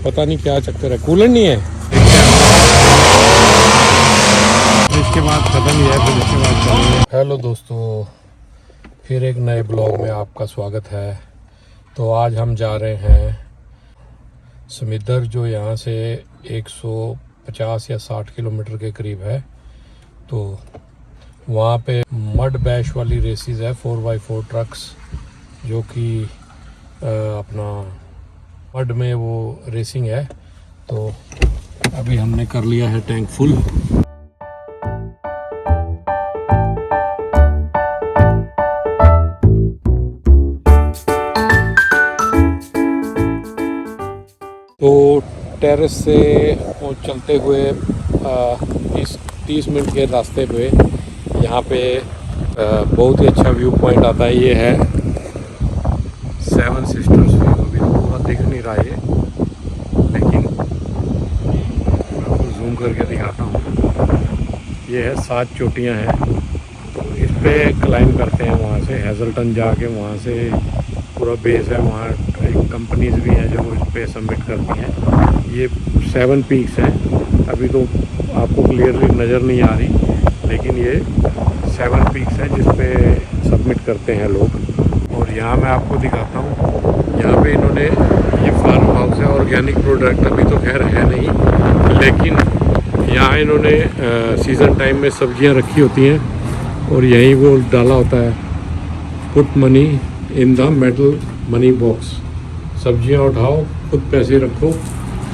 पता नहीं क्या चक्कर है, कूलर नहीं है। इसके बाद खत्म ही है, फिर इसके बाद चलेंगे। हेलो दोस्तों, फिर एक नए ब्लॉग में आपका स्वागत है। तो आज हम जा रहे हैं समिंदर, जो यहाँ से 150 या 60 किलोमीटर के करीब है। तो वहाँ पे मड बैश वाली रेसेस है, 4x4 ट्रक्स, जो कि अपना मड में वो रेसिंग है। तो अभी हमने कर लिया है टैंक फुल। तो टेरेस से चलते हुए 30 मिनट के रास्ते पे यहाँ पे बहुत ही अच्छा व्यू पॉइंट आता है। ये है सेवन सिस्टर्स व्यू। अभी तो पूरा दिख नहीं रहा है, लेकिन आपको जूम करके दिखाता हूँ। ये है 7 चोटियाँ हैं, तो इस पे क्लाइंब करते हैं। वहाँ से हेजल्टन जाके वहाँ से पूरा बेस है, वहाँ एक कंपनीज भी हैं जो इस पे सबमिट करती हैं। ये 7 पीक्स हैं। अभी तो आपको क्लियरली नज़र नहीं आ रही, लेकिन ये 7 पीक्स हैं जिस पे सबमिट करते हैं लोग। और यहाँ मैं आपको दिखाता हूँ, यहाँ पे इन्होंने ये फार्म हाउस है, ऑर्गेनिक प्रोडक्ट अभी तो खैर है नहीं, लेकिन यहाँ इन्होंने सीज़न टाइम में सब्जियाँ रखी होती हैं और यहीं वो डाला होता है, put money in the metal money box. सब्जियां उठाओ, खुद पैसे रखो।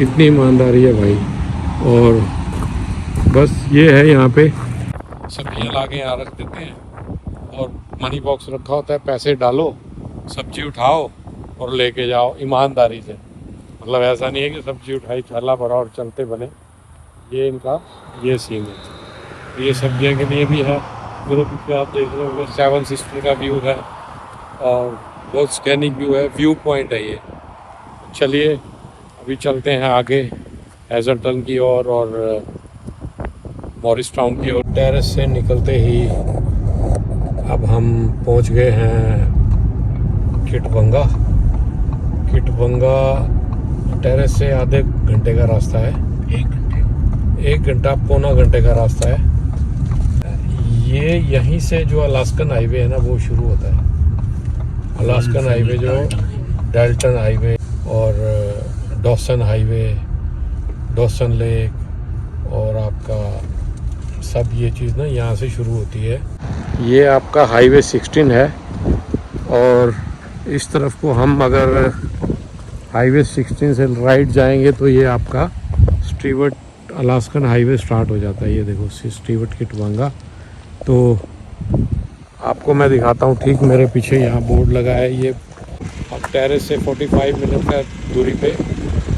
इतनी ईमानदारी है भाई। और बस ये है, यहाँ पे सब्जियां ला के यहाँ रख देते हैं और मनी बॉक्स रखा होता है, पैसे डालो, सब्जी उठाओ और लेके जाओ ईमानदारी से। मतलब ऐसा नहीं है कि सब्जी उठाई, थैला भरा और चलते बने। ये इनका ये सीन है। ये सब्जियों के लिए भी है। मेरे पीछे आप देख रहे हो 7 सिस्टर का व्यू है और बहुत स्कैनिक व्यू है, व्यू पॉइंट है ये। चलिए अभी चलते हैं आगे हेजल्टन की ओर और मॉरिस टाउन की ओर। टेरेस से निकलते ही अब हम पहुंच गए हैं किटबंगा। किटबंगा टेरेस से आधे घंटे का रास्ता है, 1 घंटा पौना घंटे का रास्ता है। ये यहीं से जो अलास्कन हाईवे है ना, वो शुरू होता है। अलास्कन हाईवे, जो डाल्टन हाईवे और डॉसन हाईवे, डॉसन लेक और आपका सब ये चीज़ ना यहाँ से शुरू होती है। ये आपका हाईवे 16 है और इस तरफ को हम अगर हाईवे 16 से राइट जाएंगे तो ये आपका स्टीवर्ट अलास्कन हाईवे स्टार्ट हो जाता है। ये देखो स्टीवर्ट किटबंगा। तो आपको मैं दिखाता हूँ, ठीक मेरे पीछे यहाँ बोर्ड लगा है। ये अब टेरेस से 45 मिनट का दूरी पे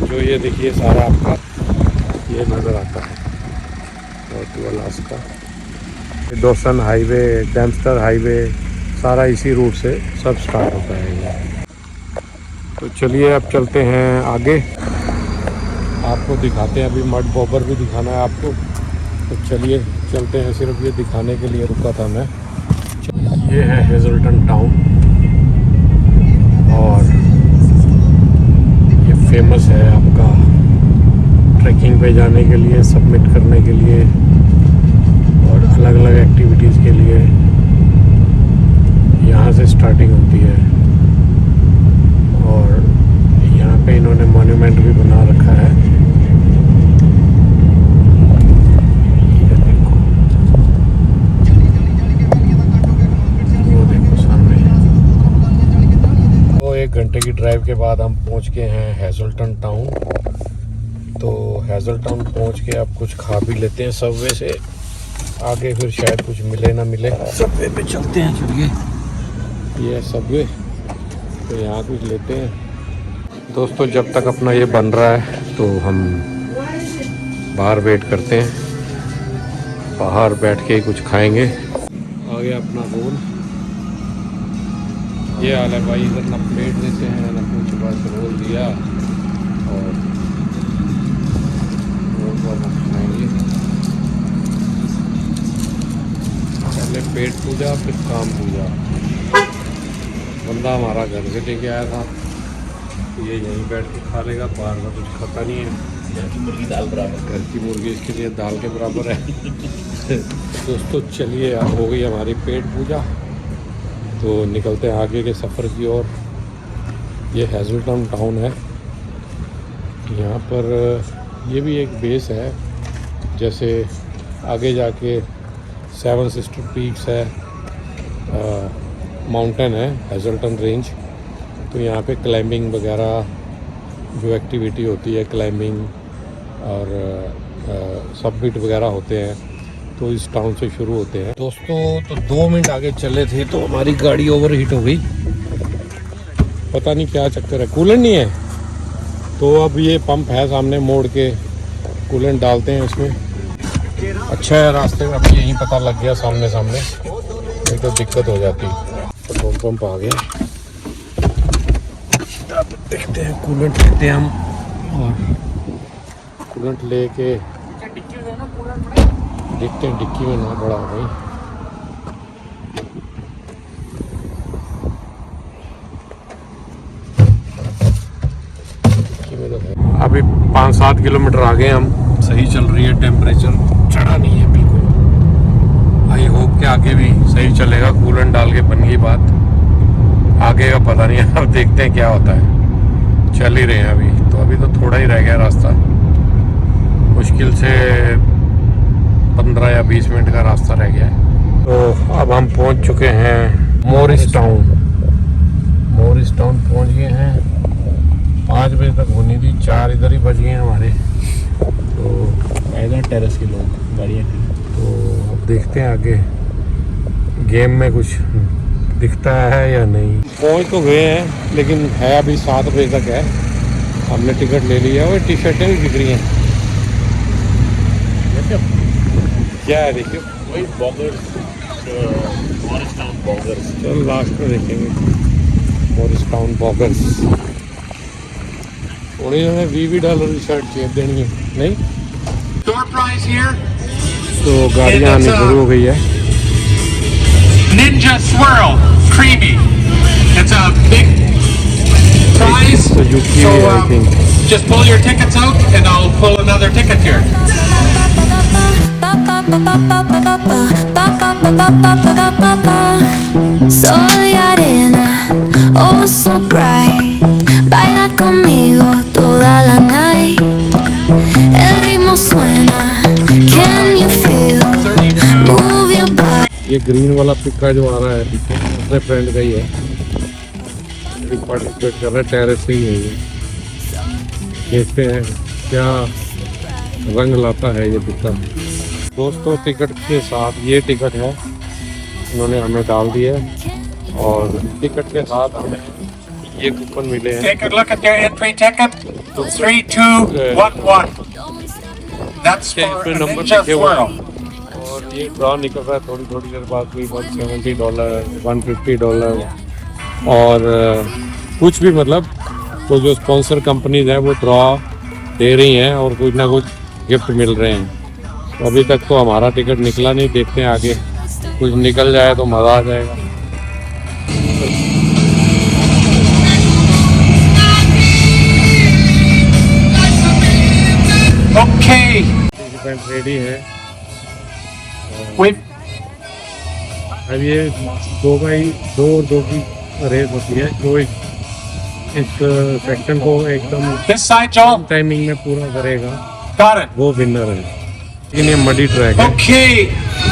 जो ये देखिए सारा आपका ये नज़र आता है, to Alaska. Dawson highway, Dempster highway, सारा इसी रूट से सब स्टार्ट होता है ये। तो चलिए अब चलते हैं आगे, आपको दिखाते हैं। अभी मड बॉबर भी दिखाना है आपको, तो चलिए चलते हैं। सिर्फ ये दिखाने के लिए रुका था मैं। ये है हेजल्टन टाउन और ये फेमस है आपका ट्रैकिंग पे जाने के लिए, सबमिट करने के लिए और अलग अलग एक्टिविटीज़ के लिए। यहाँ से स्टार्टिंग होती है और यहाँ पे इन्होंने मॉन्यूमेंट भी बना रखा है। घंटे की ड्राइव के बाद हम पहुंच गए हैं हेजल्टन टाउन। तो हेजल्टन पहुंच के अब कुछ खा भी लेते हैं सबवे से, आगे फिर शायद कुछ मिले ना मिले। सबवे पे चलते हैं, चलिए। ये है सबवे, तो यहाँ कुछ लेते हैं। दोस्तों जब तक अपना ये बन रहा है तो हम बाहर वेट करते हैं। बाहर बैठ के कुछ खाएंगे। आ गया अपना रोल। ये हाल है भाई, इधर ना प्लेट देते हैं ना कुछ, बस रोल दिया और रोल को हम खाएंगे। पहले पेट पूजा फिर काम पूजा। बंदा हमारा घर से लेके आया था, ये यहीं बैठ के खा लेगा, बाहर का कुछ खाता नहीं है। घर की मुर्गी दाल बराबर। घर की मुर्गी इसके लिए दाल के बराबर है। दोस्तों चलिए, हो गई हमारी पेट पूजा, तो निकलते हैं आगे के सफ़र की ओर। ये हैज़ल्टन टाउन है। यहाँ पर ये भी एक बेस है, जैसे आगे जाके सेवन सिस्टर पीक्स है, माउंटेन है हैज़ल्टन रेंज। तो यहाँ पे क्लाइंबिंग वगैरह जो एक्टिविटी होती है, क्लाइंबिंग और सबमिट वगैरह होते हैं, तो इस टाउन से शुरू होते हैं। दोस्तों तो 2 मिनट आगे चले थे तो हमारी गाड़ी ओवरहीट हो गई, पता नहीं क्या चक्कर है, कूलेंट नहीं है। तो अब ये पंप है सामने, मोड़ के कूलेंट डालते हैं इसमें। अच्छा है रास्ते में अभी यहीं पता लग गया सामने सामने, नहीं तो दिक्कत हो जाती। तो पंप आ गया, अब देखते हैं कूलेंट लेते हैं हम, और कूलेंट लेके देखते हैं डिक्की में ना बड़ा हो गई। अभी 5-7 किलोमीटर आगे हम, सही चल रही है, टेम्परेचर चढ़ा नहीं है बिल्कुल। आई होप कि आगे भी सही चलेगा, कूलेंट डाल के बन गई बात। आगे का पता नहीं है, अब देखते हैं क्या होता है। चल ही रहे हैं अभी तो थोड़ा ही रह गया रास्ता, मुश्किल से 15 या 20 मिनट का रास्ता रह गया है। तो अब हम पहुंच चुके हैं मॉरिस टाउन पहुंच गए हैं। 5 बजे तक होनी थी, 4 इधर ही बज गए हैं हमारे। तो आएगा टेरेस के लोग गाड़ियाँ। तो अब देखते हैं आगे गेम में कुछ दिखता है या नहीं। पहुंच तो गए हैं, लेकिन है अभी 7 बजे तक है। हमने टिकट ले लिया, और टी शर्टें भी बिक रही हैं। क्या है देखियो, वही बॉगर्स, मॉरिस टाउन बॉगर्स। चलो लास्ट में देखेंगे मॉरिस टाउन बॉगर्स। उन्होंने $20 की शर्ट चेंज देनी है, नहीं तो गाड़ियाँ आनी शुरू हो गई है। Ninja Swirl Creamy. It's a big prize. Suzuki, So I think. just pull your tickets out and I'll pull another ticket here. Sol y arena, oh so bright. Baila conmigo toda la night. El ritmo suena, can you feel? Move your body. ये green वाला पिक्का जो आ रहा है पीछे, अपने friend का ही है, participate कर रहा है, टेरेस से ही है ये। देखते हैं क्या रंग लाता है ये पिक्का। दोस्तों टिकट के साथ ये टिकट है, उन्होंने हमें डाल दिया है, और टिकट के साथ हमें ये कूपन मिले हैं। Take a look at your entry ticket. 3, 2, 1, 1. That's for a number Ninja लिखे हुए Swirl. हैं, और ये ड्रॉ निकल रहा है थोड़ी देर बाद, कोई $170, $150, और कुछ भी, मतलब तो जो स्पॉन्सर कंपनीज हैं वो ड्रॉ दे रही हैं और कुछ ना कुछ गिफ्ट मिल रहे हैं। तो अभी तक तो हमारा टिकट निकला नहीं, देखते हैं आगे कुछ निकल जाए तो मज़ा आ जाएगा। Okay. रेडी है। Wait. अब ये 2x2 की रेस होती है, जो इस सेक्शन को एकदम This side, Joel. टाइमिंग में पूरा करेगा Got it. वो विनर है। लेकिन ये मडी ट्रैक है, Okay.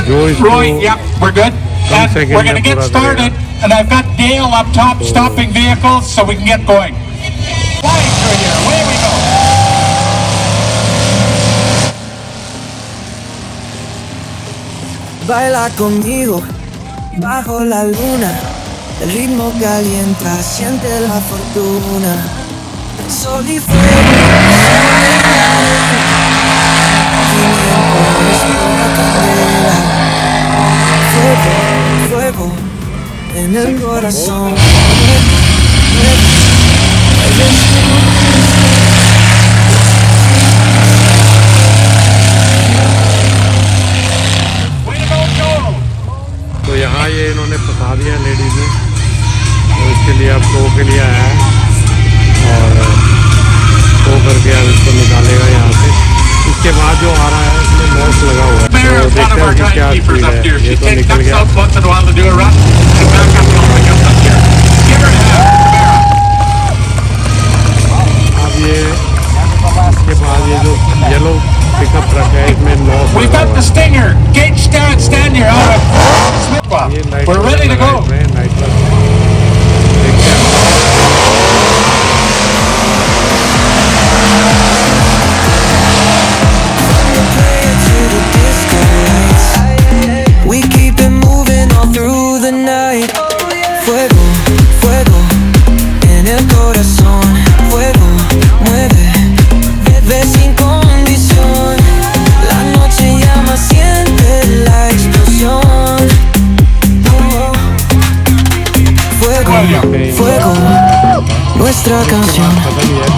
जो इसको Roy, yep, we're good. And second we're going to में get पूरा started. And I've got Dale up top stopping vehicles so we can get going. Flying through here. Away we go. Baila conmigo bajo la luna, el ritmo calienta, siente la fortuna. Sol y fuego, fuego, fuego en el corazón. Way to go, Joel. तो यहाँ ये इन्होंने फंसा दिया ladies ने, तो इसके लिए अब शो के लिए आया है, और लगा हुआ है। Mayor तो is one देखते of our हैं कि क्या timekeepers स्पीड up है। here. ये She तो takes निकल ducks गया। out once in a while to do a run and back up and over comes up here. Give her half, अब ये इसके बाद ये जो येलो पिकअप ट्रक है इसमें 9 We've लगा got हुआ the है। Stinger. Gage stand here out of Smithwell. ये night We're ready to go. Night club देखते हैं। to the disco lights. We keep it moving all through the night. Fuego, fuego, en el corazón. Fuego, mueve, bebe sin condición. La noche llama, siente la explosión. Fuego, fuego, nuestra canción. पता नहीं है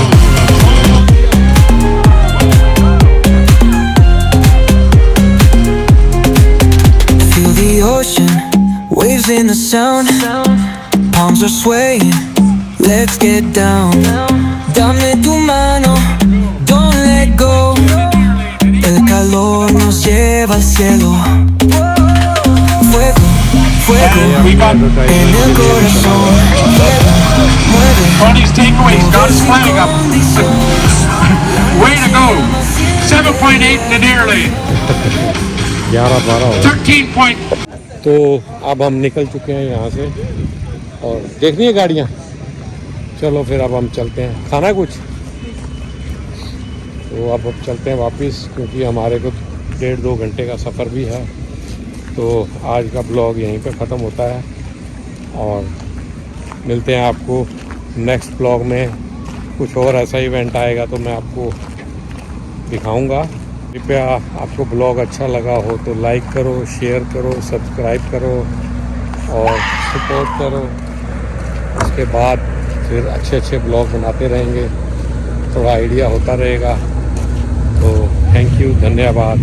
Feel the ocean, waves in the sound. Palms are swaying, let's get down. Dame tu mano, don't let go. El calor nos lleva al cielo. Fuego, fuego, We got en el corazón. Fuego, mueve. Ronnie's takeaways. Got his flag up. Condición. Way to go. 7.8 in the near lane. 11-12 हो गया। 13 point. तो अब हम निकल चुके हैं यहाँ से और देखनी है गाड़ियाँ। चलो फिर अब हम चलते हैं। खाना कुछ तो अब चलते हैं वापस, क्योंकि हमारे को 1.5-2 घंटे का सफ़र भी है। तो आज का ब्लॉग यहीं पे ख़त्म होता है और मिलते हैं आपको नेक्स्ट ब्लॉग में। कुछ और ऐसा इवेंट आएगा तो मैं आपको दिखाऊंगा। कृपया आपको ब्लॉग अच्छा लगा हो तो लाइक करो, शेयर करो, सब्सक्राइब करो और सपोर्ट करो। उसके बाद फिर अच्छे अच्छे ब्लॉग बनाते रहेंगे, थोड़ा आइडिया होता रहेगा। तो थैंक यू, धन्यवाद।